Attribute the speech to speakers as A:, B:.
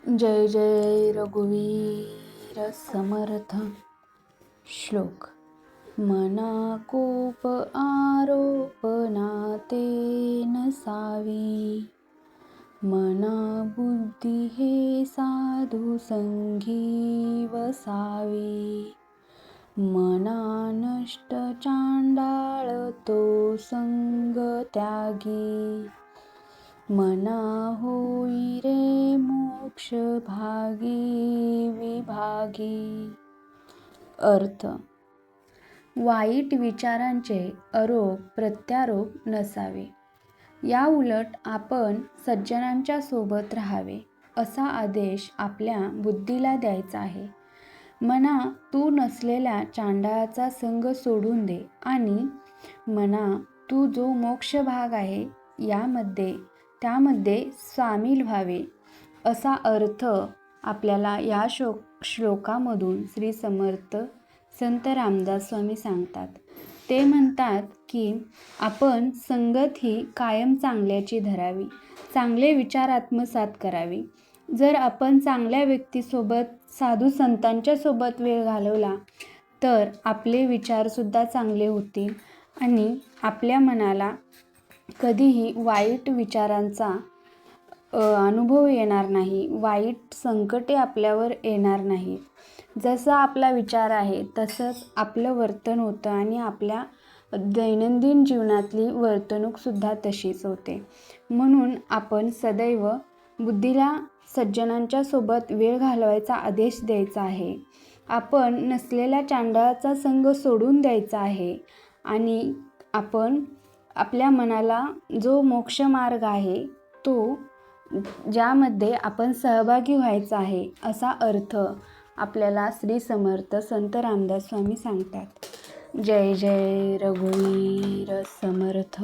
A: जय जय रघुवीर समर्थ. श्लोक. मना कोप आरोप नाते नसावी, मना बुद्धी हे साधू संगी वसावी, मना नष्ट चांडाळ तो संग त्यागी, मना होई रे मोक्ष भागी विभागी. अर्थ. वाईट विचारांचे आरोप प्रत्यारोप नसावे, या उलट आपण सज्जनांच्या सोबत राहावे असा आदेश आपल्या बुद्धीला द्यायचा आहे. मना तू नसलेल्या चांडाळाचा संग सोडून दे आणि मना तू जो मोक्ष भाग आहे त्यामध्ये सामील व्हावे असा अर्थ आपल्याला या श्लोकामधून श्री समर्थ संत रामदास स्वामी सांगतात. ते म्हणतात की आपण संगत ही कायम चांगल्याची धरावी, चांगले विचार आत्मसात करावे. जर आपण चांगल्या व्यक्तीसोबत साधू संतांच्या सोबत वेळ घालवला तर आपले विचारसुद्धा चांगले होतील आणि आपल्या मनाला कधीही वाईट विचारांचा अनुभव येणार नाही, वाईट संकटे आपल्यावर येणार नाहीत. जसा आपला विचार आहे तसंच आपलं वर्तन होतं आणि आपल्या दैनंदिन जीवनातली वर्तणूकसुद्धा तशीच होते. म्हणून आपण सदैव बुद्धीला सज्जनांच्या सोबत वेळ घालवायचा आदेश द्यायचा आहे. आपण नसलेल्या चांडाळाचा संग सोडून द्यायचा आहे आणि आपण आपल्या मनाला जो मोक्षमार्ग आहे तो ज्यामध्ये आपण सहभागी व्हायचा आहे असा अर्थ आपल्याला श्री समर्थ संत रामदास स्वामी सांगतात. जय जय रघुवीर समर्थ.